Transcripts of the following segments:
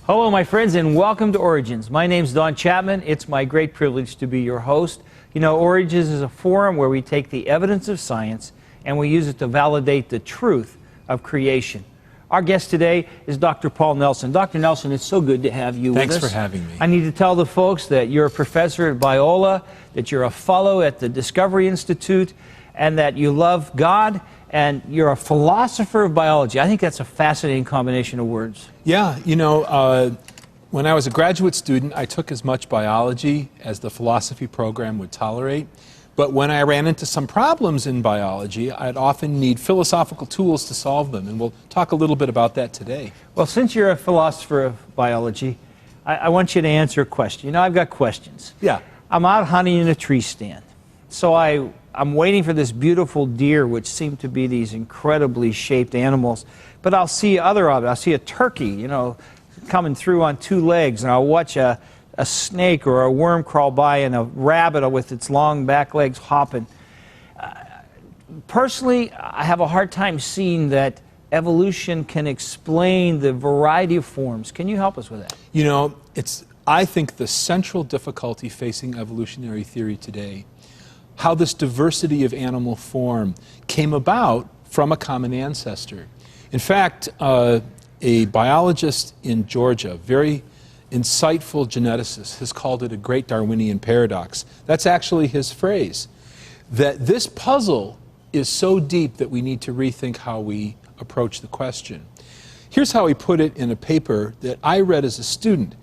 Hello, my friends, and welcome to Origins. My name's Don Chapman. It's my great privilege to be your host. You know, Origins is a forum where we take the evidence of science and we use it to validate the truth of creation. Our guest today is Dr. Paul Nelson. Dr. Nelson, it's so good to have you with us. Thanks for having me. I need to tell the folks that you're a professor at Biola, that you're a fellow at the Discovery Institute, and that you love God, and you're a philosopher of biology. I think that's a fascinating combination of words. Yeah, you know, when I was a graduate student, I took as much biology as the philosophy program would tolerate. But when I ran into some problems in biology, I'd often need philosophical tools to solve them. And we'll talk a little bit about that today. Well, since you're a philosopher of biology, I want you to answer a question. You know, I've got questions. Yeah. I'm out hunting in a tree stand. So I'm waiting for this beautiful deer, which seem to be these incredibly shaped animals. But I'll see other objects. I'll see a turkey, you know, coming through on two legs, and I'll watch a snake or a worm crawl by, and a rabbit with its long back legs hopping. Personally, I have a hard time seeing that evolution can explain the variety of forms. Can you help us with that? You know, I think the central difficulty facing evolutionary theory today, how this diversity of animal form came about from a common ancestor. In fact, a biologist in Georgia, very insightful geneticist, has called it a great Darwinian paradox. That's actually his phrase, that this puzzle is so deep that we need to rethink how we approach the question. Here's how he put it in a paper that I read as a student,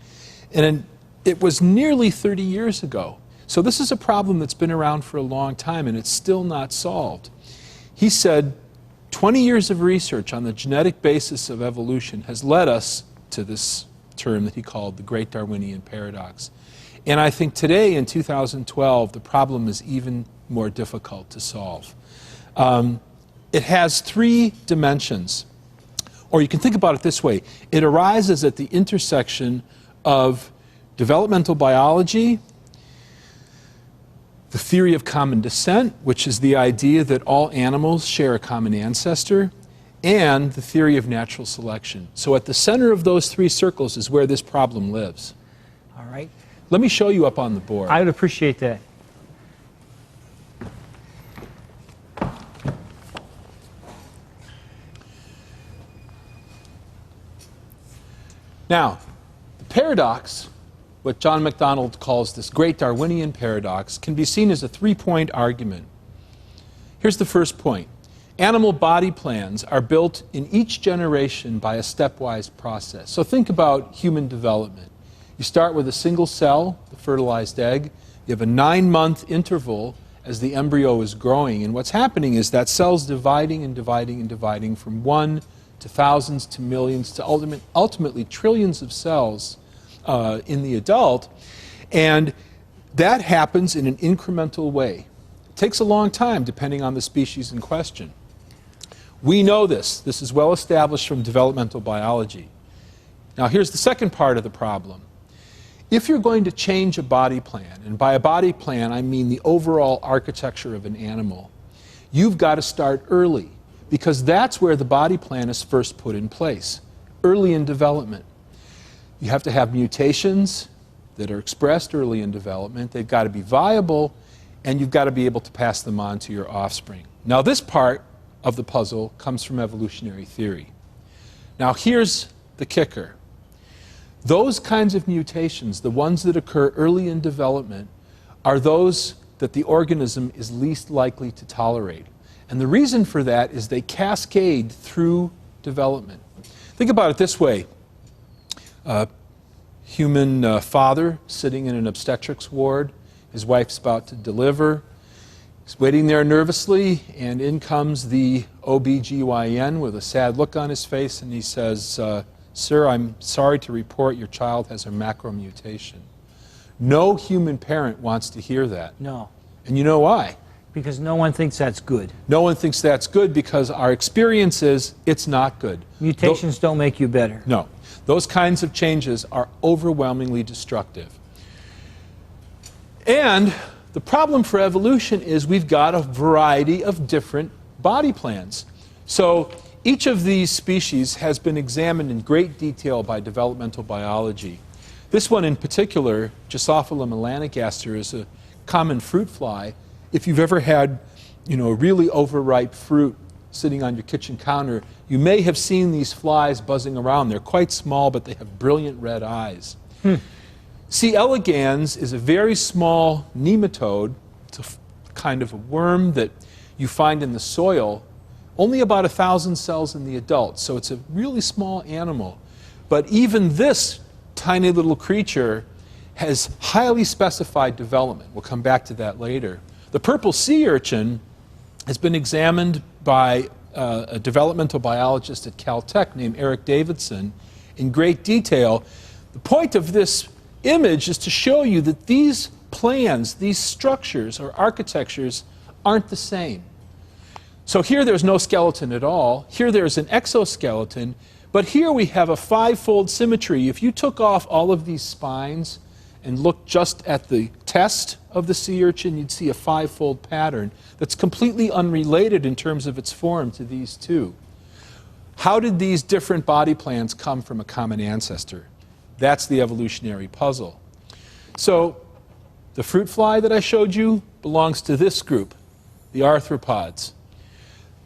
and it was nearly 30 years ago. So this is a problem that's been around for a long time, and it's still not solved. He said, 20 years of research on the genetic basis of evolution has led us to this term that he called the Great Darwinian Paradox. And I think today, in 2012, the problem is even more difficult to solve. It has three dimensions. Or you can think about it this way. It arises at the intersection of developmental biology, the theory of common descent, which is the idea that all animals share a common ancestor, and the theory of natural selection. So at the center of those three circles is where this problem lives. All right. Let me show you up on the board. I would appreciate that. Now, the paradox, what John MacDonald calls this Great Darwinian Paradox, can be seen as a three-point argument. Here's the first point. Animal body plans are built in each generation by a stepwise process. So think about human development. You start with a single cell, the fertilized egg. You have a 9-month interval as the embryo is growing. And what's happening is that cell's dividing and dividing and dividing from 1 to thousands to millions to ultimately trillions of cells in the adult. And that happens in an incremental way. It takes a long time depending on the species in question. We know this. This is well established from developmental biology. Now here's the second part of the problem. If you're going to change a body plan, and by a body plan I mean the overall architecture of an animal, you've got to start early, because that's where the body plan is first put in place, early in development. You have to have mutations that are expressed early in development. They've got to be viable, and you've got to be able to pass them on to your offspring. Now this part of the puzzle comes from evolutionary theory. Now here's the kicker. Those kinds of mutations, the ones that occur early in development, are those that the organism is least likely to tolerate. And the reason for that is they cascade through development. Think about it this way. Human father sitting in an obstetrics ward, his wife's about to deliver. He's waiting there nervously, and in comes the OBGYN with a sad look on his face, and he says, "Sir, I'm sorry to report your child has a macromutation." No human parent wants to hear that. No. And you know why? Because no one thinks that's good. No one thinks that's good because our experience is it's not good. Mutations don't make you better. No. Those kinds of changes are overwhelmingly destructive. And the problem for evolution is we've got a variety of different body plans. So Each of these species has been examined in great detail by developmental biology. This one in particular, Drosophila melanogaster, is a common fruit fly. If you've ever had, really overripe fruit sitting on your kitchen counter, you may have seen these flies buzzing around. They're quite small, but they have brilliant red eyes. C. elegans is a very small nematode. It's a kind of a worm that you find in the soil. Only about 1,000 cells in the adult, so it's a really small animal. But even this tiny little creature has highly specified development. We'll come back to that later. The purple sea urchin has been examined by a developmental biologist at Caltech named Eric Davidson in great detail. The point of this image is to show you that these plans, these structures or architectures aren't the same. So here there's no skeleton at all. Here there's an exoskeleton. But here we have a five-fold symmetry. If you took off all of these spines and looked just at the test of the sea urchin, you'd see a five-fold pattern that's completely unrelated in terms of its form to these two. How did these different body plans come from a common ancestor? That's the evolutionary puzzle. So the fruit fly that I showed you belongs to this group, the arthropods.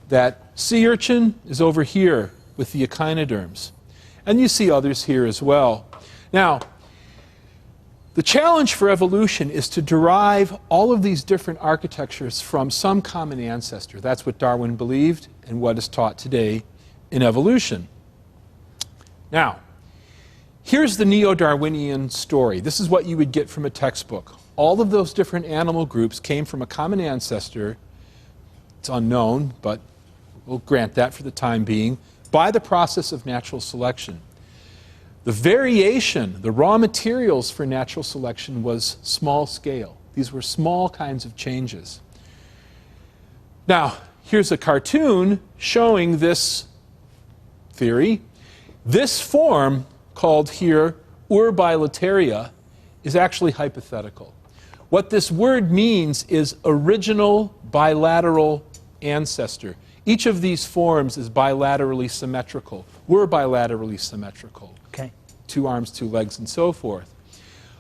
That sea urchin is over here with the echinoderms. And you see others here as well. Now, the challenge for evolution is to derive all of these different architectures from some common ancestor. That's what Darwin believed and what is taught today in evolution. Now, here's the neo-Darwinian story. This is what you would get from a textbook. All of those different animal groups came from a common ancestor. It's unknown, but we'll grant that for the time being, by the process of natural selection. The variation, the raw materials for natural selection was small scale. These were small kinds of changes. Now, here's a cartoon showing this theory. This form, called here Urbilateria, is actually hypothetical. What this word means is original bilateral ancestor. Each of these forms is bilaterally symmetrical. We're bilaterally symmetrical. Okay. 2 arms, 2 legs, and so forth.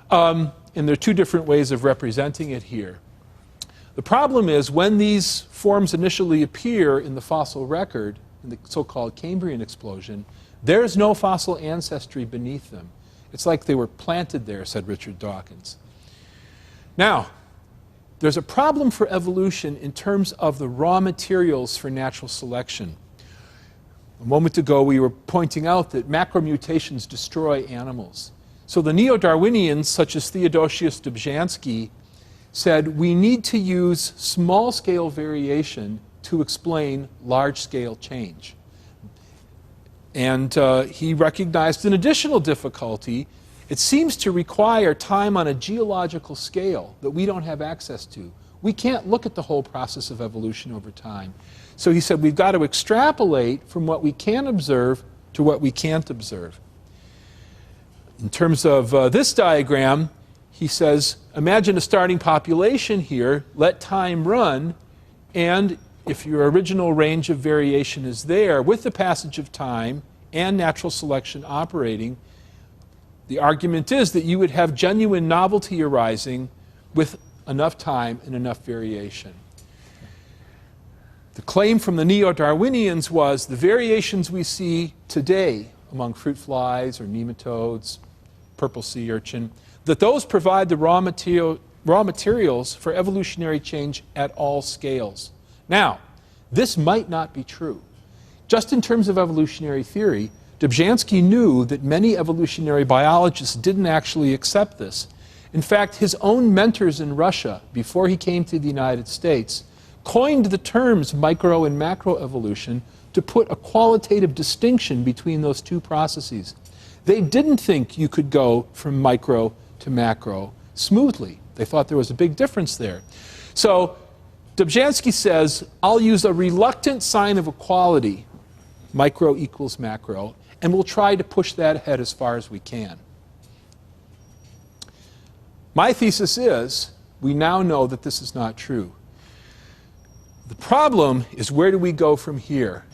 And there are 2 different ways of representing it here. The problem is when these forms initially appear in the fossil record, in the so-called Cambrian explosion, there's no fossil ancestry beneath them. It's like they were planted there, said Richard Dawkins. Now, there's a problem for evolution in terms of the raw materials for natural selection. A moment ago, we were pointing out that macromutations destroy animals. So the neo-Darwinians, such as Theodosius Dobzhansky, said we need to use small-scale variation to explain large-scale change. And he recognized an additional difficulty. It seems to require time on a geological scale that we don't have access to. We can't look at the whole process of evolution over time. So he said we've got to extrapolate from what we can observe to what we can't observe. In terms of this diagram, he says, imagine a starting population here, let time run, and if your original range of variation is there, with the passage of time and natural selection operating, the argument is that you would have genuine novelty arising with enough time and enough variation. The claim from the neo-Darwinians was the variations we see today among fruit flies or nematodes, purple sea urchin, that those provide the raw materials for evolutionary change at all scales. Now, this might not be true. Just in terms of evolutionary theory, Dobzhansky knew that many evolutionary biologists didn't actually accept this. In fact, his own mentors in Russia, before he came to the United States, coined the terms micro and macroevolution to put a qualitative distinction between those two processes. They didn't think you could go from micro to macro smoothly. They thought there was a big difference there. So Dobzhansky says, I'll use a reluctant sign of equality, micro equals macro, and we'll try to push that ahead as far as we can. My thesis is, we now know that this is not true. The problem is, where do we go from here?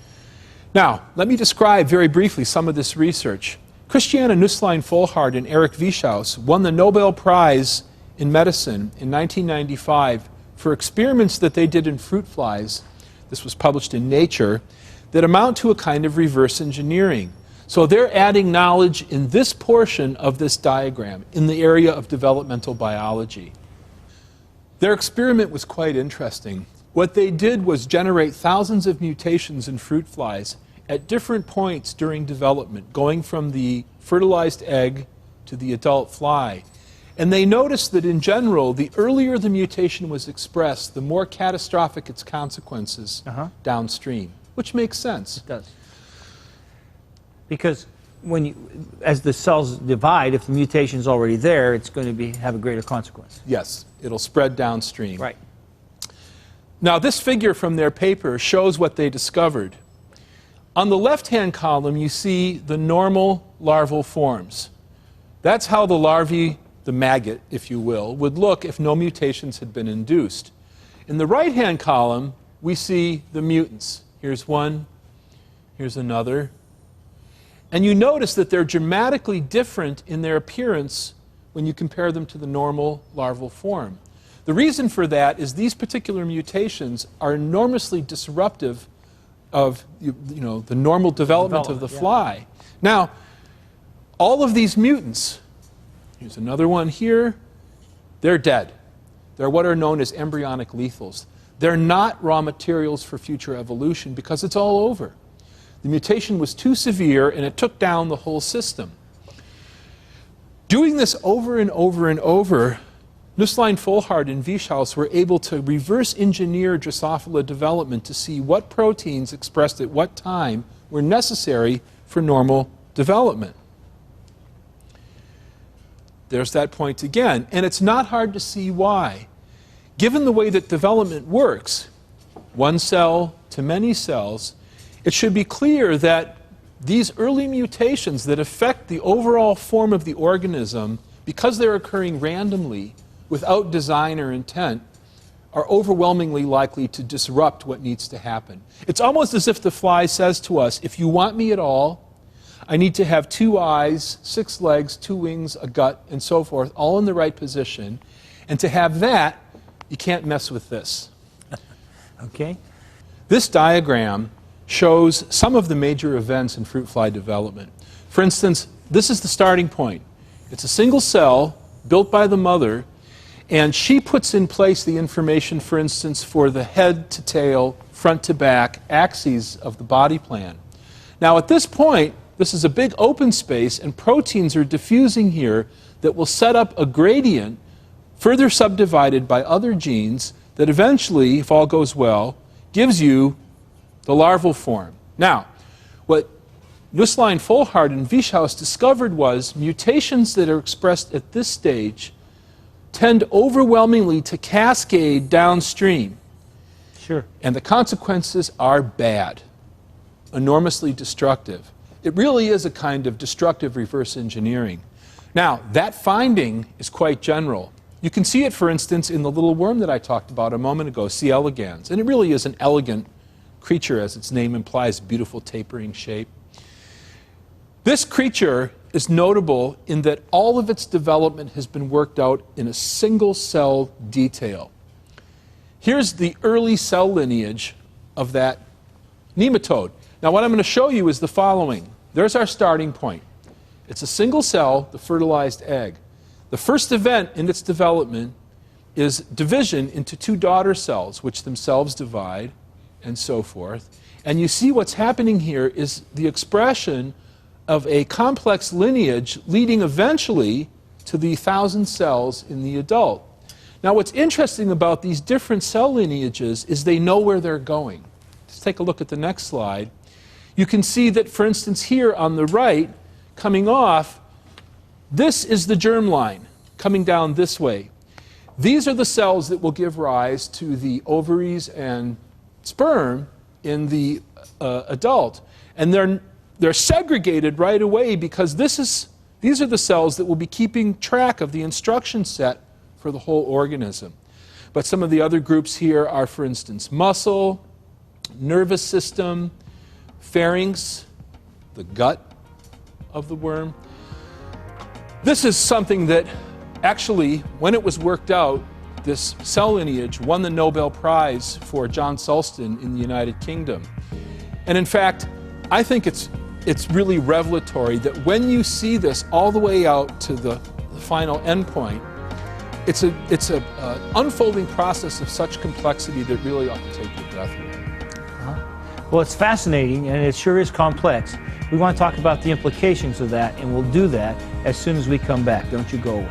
Now, let me describe very briefly some of this research. Christiane Nusslein-Volhard and Eric Wieschaus won the Nobel Prize in Medicine in 1995 for experiments that they did in fruit flies. This was published in Nature, that amount to a kind of reverse engineering. So they're adding knowledge in this portion of this diagram, in the area of developmental biology. Their experiment was quite interesting. What they did was generate thousands of mutations in fruit flies at different points during development, going from the fertilized egg to the adult fly. And they noticed that in general, the earlier the mutation was expressed, the more catastrophic its consequences downstream, which makes sense. It does. Because as the cells divide, if the mutation is already there, it's going to have a greater consequence. Yes, it'll spread downstream. Right. Now, this figure from their paper shows what they discovered. On the left-hand column, you see the normal larval forms. That's how the larvae, the maggot, if you will, would look if no mutations had been induced. In the right-hand column, we see the mutants. Here's one, here's another. And you notice that they're dramatically different in their appearance when you compare them to the normal larval form. The reason for that is these particular mutations are enormously disruptive of the normal development of the fly. Now, all of these mutants, here's another one here, they're dead. They're what are known as embryonic lethals. They're not raw materials for future evolution because it's all over. The mutation was too severe and it took down the whole system. Doing this over and over and over, Nusslein-Volhard and Wieschaus were able to reverse engineer Drosophila development to see what proteins expressed at what time were necessary for normal development. There's that point again, and it's not hard to see why. Given the way that development works, one cell to many cells, it should be clear that these early mutations that affect the overall form of the organism, because they're occurring randomly, without design or intent, are overwhelmingly likely to disrupt what needs to happen. It's almost as if the fly says to us, if you want me at all, I need to have 2 eyes, 6 legs, 2 wings, a gut, and so forth, all in the right position. And to have that, you can't mess with this. Okay. This diagram shows some of the major events in fruit fly development. For instance, this is the starting point. It's a single cell built by the mother, and she puts in place the information, for instance, for the head to tail, front to back axes of the body plan. Now at this point, this is a big open space, and proteins are diffusing here that will set up a gradient further subdivided by other genes that eventually, if all goes well, gives you the larval form. Now, what Nusslein-Volhard and Wieschaus discovered was mutations that are expressed at this stage tend overwhelmingly to cascade downstream. Sure. And the consequences are bad, enormously destructive. It really is a kind of destructive reverse engineering. Now, that finding is quite general. You can see it, for instance, in the little worm that I talked about a moment ago, C. elegans. And it really is an elegant creature, as its name implies, beautiful tapering shape. This creature is notable in that all of its development has been worked out in a single cell detail. Here's the early cell lineage of that nematode. Now what I'm going to show you is the following. There's our starting point. It's a single cell, the fertilized egg. The first event in its development is division into 2 daughter cells, which themselves divide, and so forth. And you see what's happening here is the expression of a complex lineage leading eventually to the 1,000 cells in the adult. Now what's interesting about these different cell lineages is they know where they're going. Let's take a look at the next slide. You can see that, for instance, here on the right, coming off, this is the germline coming down this way. These are the cells that will give rise to the ovaries and sperm in the adult. And they're segregated right away because these are the cells that will be keeping track of the instruction set for the whole organism. But some of the other groups here are, for instance, muscle, nervous system, pharynx, the gut of the worm. This is something that actually, when it was worked out, this cell lineage won the Nobel Prize for John Sulston in the United Kingdom. And in fact, I think it's really revelatory that when you see this all the way out to the final endpoint, it's an unfolding process of such complexity that really ought to take your breath away. Well, it's fascinating, and it sure is complex. We want to talk about the implications of that, and we'll do that as soon as we come back. Don't you go away.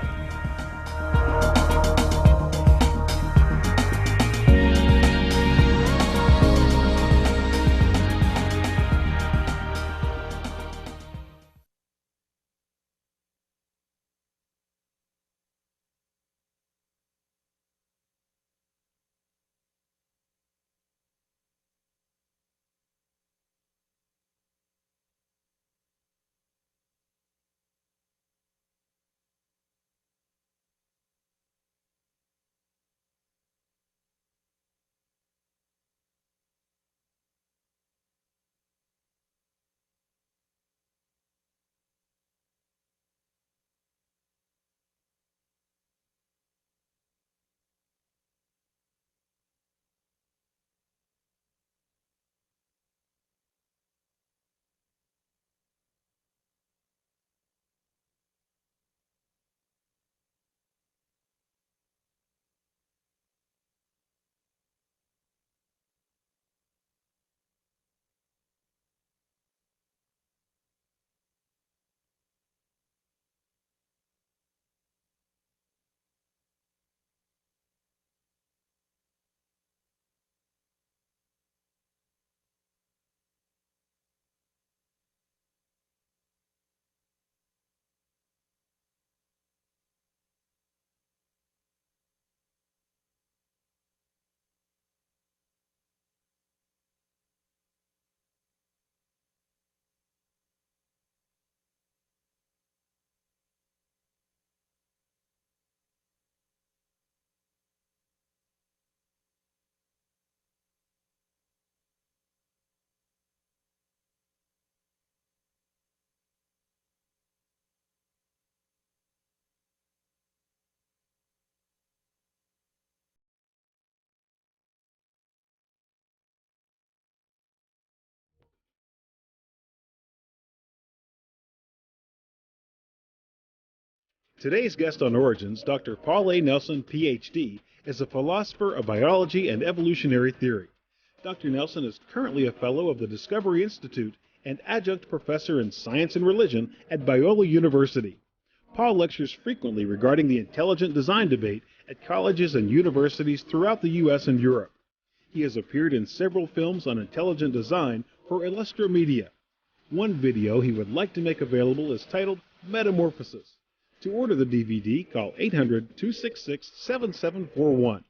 Today's guest on Origins, Dr. Paul A. Nelson, Ph.D., is a philosopher of biology and evolutionary theory. Dr. Nelson is currently a fellow of the Discovery Institute and adjunct professor in science and religion at Biola University. Paul lectures frequently regarding the intelligent design debate at colleges and universities throughout the U.S. and Europe. He has appeared in several films on intelligent design for Illustro Media. One video he would like to make available is titled Metamorphosis. To order the DVD, call 800-266-7741.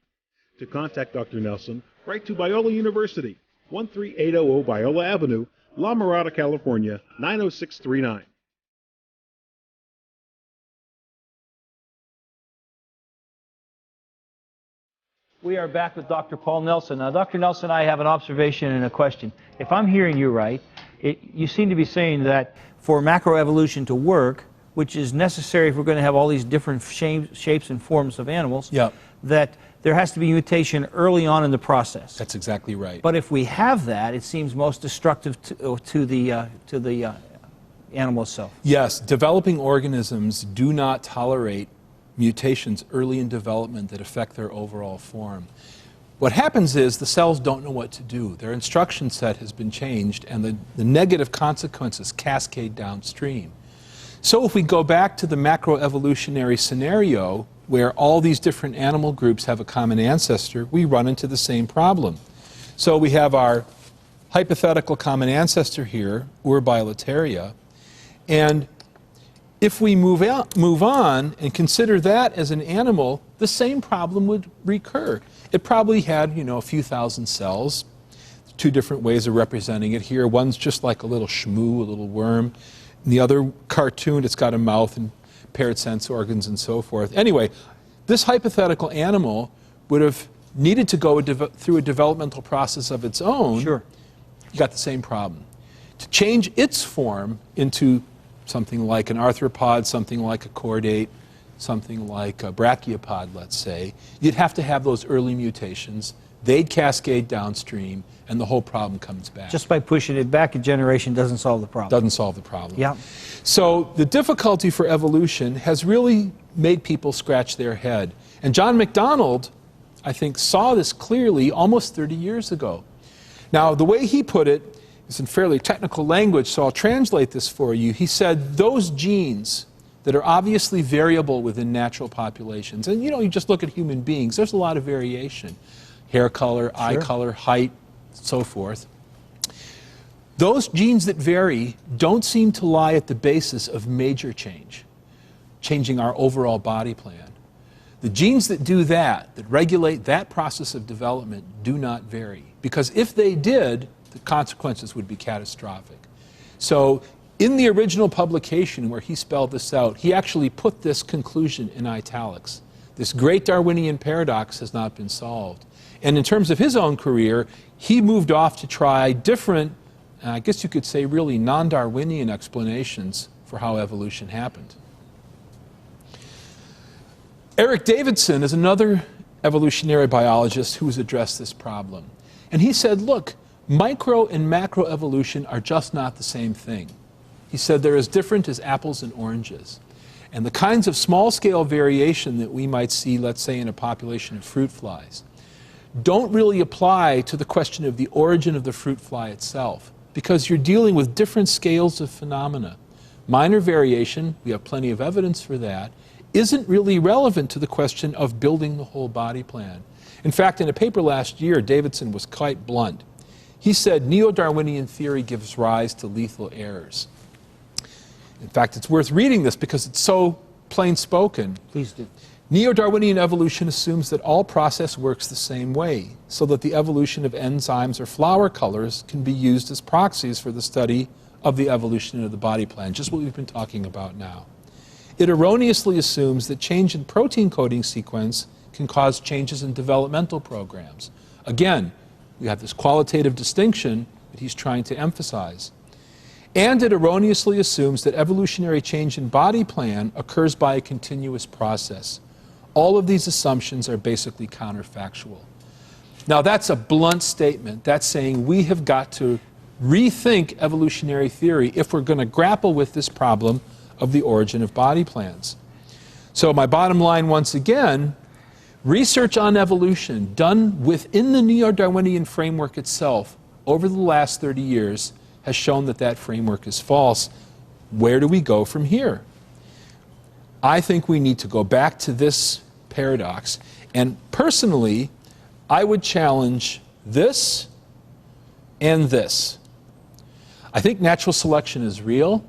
To contact Dr. Nelson, write to Biola University, 13800 Biola Avenue, La Mirada, California, 90639. We are back with Dr. Paul Nelson. Now, Dr. Nelson, I have an observation and a question. If I'm hearing you right, you seem to be saying that for macroevolution to work, which is necessary if we're going to have all these different shapes and forms of animals, Yep. that there has to be mutation early on in the process. That's exactly right. But if we have that, it seems most destructive to the animal itself. Yes, developing organisms do not tolerate mutations early in development that affect their overall form. What happens is the cells don't know what to do. Their instruction set has been changed, and the negative consequences cascade downstream. So if we go back to the macroevolutionary scenario, where all these different animal groups have a common ancestor, we run into the same problem. So we have our hypothetical common ancestor here, Urbilateria, and if we move on and consider that as an animal, the same problem would recur. It probably had, a few thousand cells. Two different ways of representing it here. One's just like a little shmoo, a little worm. In the other cartoon, it's got a mouth and paired sense organs and so forth. Anyway, this hypothetical animal would have needed to go through a developmental process of its own. Sure. You got the same problem. To change its form into something like an arthropod, something like a chordate, something like a brachiopod, let's say, you'd have to have those early mutations. They'd cascade downstream, and the whole problem comes back. Just by pushing it back a generation doesn't solve the problem. Doesn't solve the problem. Yeah. So the difficulty for evolution has really made people scratch their head. And John McDonald, I think, saw this clearly almost 30 years ago. Now, the way he put it is in fairly technical language, so I'll translate this for you. He said those genes that are obviously variable within natural populations, and you just look at human beings, there's a lot of variation. Hair color, eye color, height, so forth. Those genes that vary don't seem to lie at the basis of major change, changing our overall body plan. The genes that do that regulate that process of development, do not vary. Because if they did, the consequences would be catastrophic. So in the original publication where he spelled this out, he actually put this conclusion in italics. This great Darwinian paradox has not been solved. And in terms of his own career, he moved off to try different, I guess you could say really non-Darwinian explanations for how evolution happened. Eric Davidson is another evolutionary biologist who has addressed this problem. And he said, look, micro and macroevolution are just not the same thing. He said they're as different as apples and oranges. And the kinds of small-scale variation that we might see, let's say, in a population of fruit flies, don't really apply to the question of the origin of the fruit fly itself, because you're dealing with different scales of phenomena. Minor variation, we have plenty of evidence for that, isn't really relevant to the question of building the whole body plan. In fact, in a paper last year, Davidson was quite blunt. He said neo-Darwinian theory gives rise to lethal errors. In fact, it's worth reading this because it's so plain spoken. Please do. Neo-Darwinian evolution assumes that all process works the same way, so that the evolution of enzymes or flower colors can be used as proxies for the study of the evolution of the body plan, just what we've been talking about now. It erroneously assumes that change in protein coding sequence can cause changes in developmental programs. Again, we have this qualitative distinction that he's trying to emphasize. And it erroneously assumes that evolutionary change in body plan occurs by a continuous process. All of these assumptions are basically counterfactual. Now that's a blunt statement. That's saying we have got to rethink evolutionary theory if we're going to grapple with this problem of the origin of body plans. So my bottom line once again, research on evolution done within the neo-Darwinian framework itself over the last 30 years has shown that that framework is false. Where do we go from here? I think we need to go back to this paradox, and personally, I would challenge this and this. I think natural selection is real.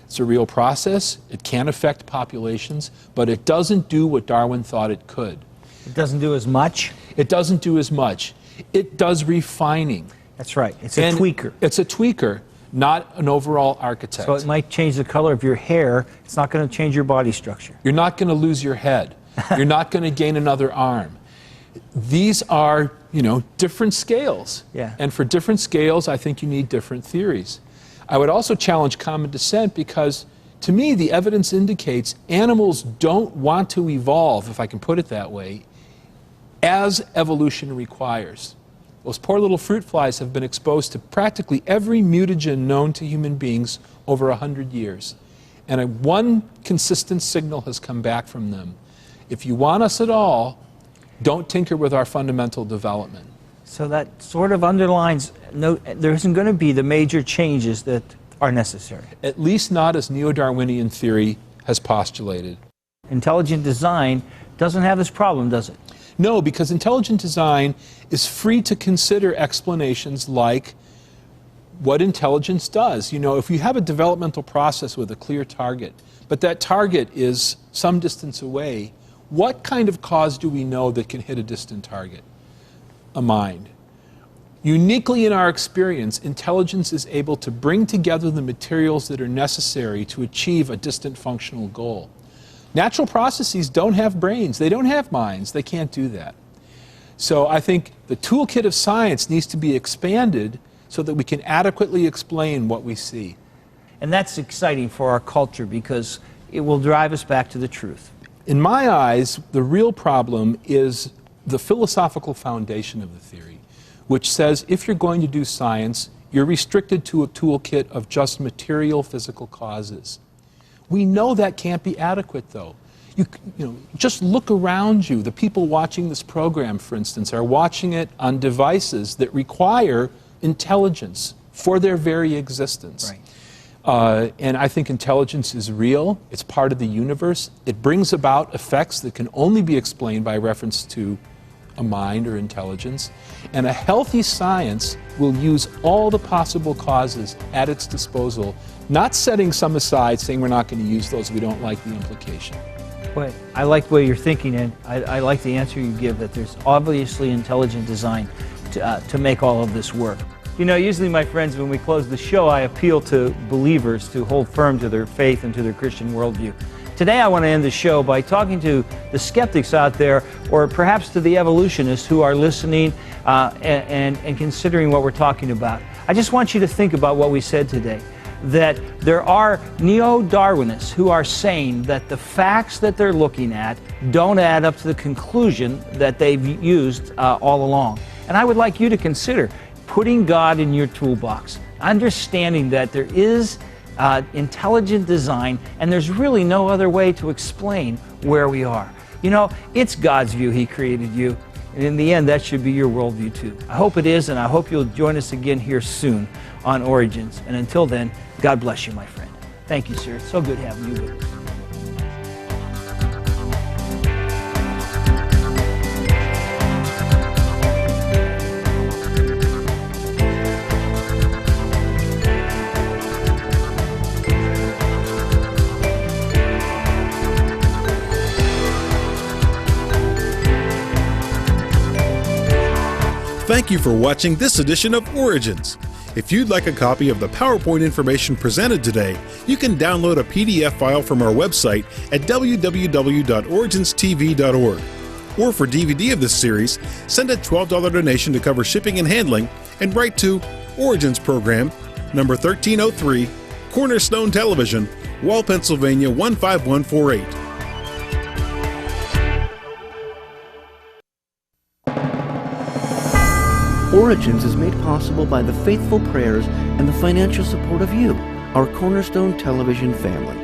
It's a real process. It can affect populations, but it doesn't do what Darwin thought it could. It doesn't do as much? It doesn't do as much. It does refining. That's right. It's a tweaker. It's a tweaker, not an overall architect. So it might change the color of your hair. It's not going to change your body structure. You're not going to lose your head. You're not going to gain another arm. These are, different scales. Yeah. And for different scales, I think you need different theories. I would also challenge common descent because, to me, the evidence indicates animals don't want to evolve, if I can put it that way, as evolution requires. Those poor little fruit flies have been exposed to practically every mutagen known to human beings over 100 years. And one consistent signal has come back from them. If you want us at all, don't tinker with our fundamental development. So that sort of underlines there isn't going to be the major changes that are necessary. At least not as neo-Darwinian theory has postulated. Intelligent design doesn't have this problem, does it? No, because intelligent design is free to consider explanations like what intelligence does. If you have a developmental process with a clear target, but that target is some distance away, what kind of cause do we know that can hit a distant target? A mind. Uniquely in our experience, intelligence is able to bring together the materials that are necessary to achieve a distant functional goal. Natural processes don't have brains. They don't have minds. They can't do that. So I think the toolkit of science needs to be expanded so that we can adequately explain what we see. And that's exciting for our culture because it will drive us back to the truth. In my eyes, the real problem is the philosophical foundation of the theory, which says if you're going to do science, you're restricted to a toolkit of just material physical causes. We know that can't be adequate, though. You know, just look around you. The people watching this program, for instance, are watching it on devices that require intelligence for their very existence. Right. And I think intelligence is real. It's part of the universe. It brings about effects that can only be explained by reference to a mind or intelligence. And a healthy science will use all the possible causes at its disposal, not setting some aside, saying we're not going to use those, we don't like the implication. But I like the way you're thinking, and I like the answer you give, that there's obviously intelligent design to make all of this work. You know, usually, my friends, when we close the show, I appeal to believers to hold firm to their faith and to their Christian worldview. Today, I want to end the show by talking to the skeptics out there, or perhaps to the evolutionists who are listening and considering what we're talking about. I just want you to think about what we said today, that there are neo-Darwinists who are saying that the facts that they're looking at don't add up to the conclusion that they've used all along. And I would like you to consider putting God in your toolbox, understanding that there is intelligent design and there's really no other way to explain where we are. You know, it's God's view. He created you. And in the end, that should be your worldview too. I hope it is, and I hope you'll join us again here soon on Origins. And until then, God bless you, my friend. Thank you, sir. It's so good having you with us. Thank you for watching this edition of Origins. If you'd like a copy of the PowerPoint information presented today, you can download a PDF file from our website at www.originstv.org. Or for DVD of this series, send a $12 donation to cover shipping and handling and write to Origins Program, number 1303, Cornerstone Television, Wall, Pennsylvania 15148. Origins is made possible by the faithful prayers and the financial support of you, our Cornerstone Television family.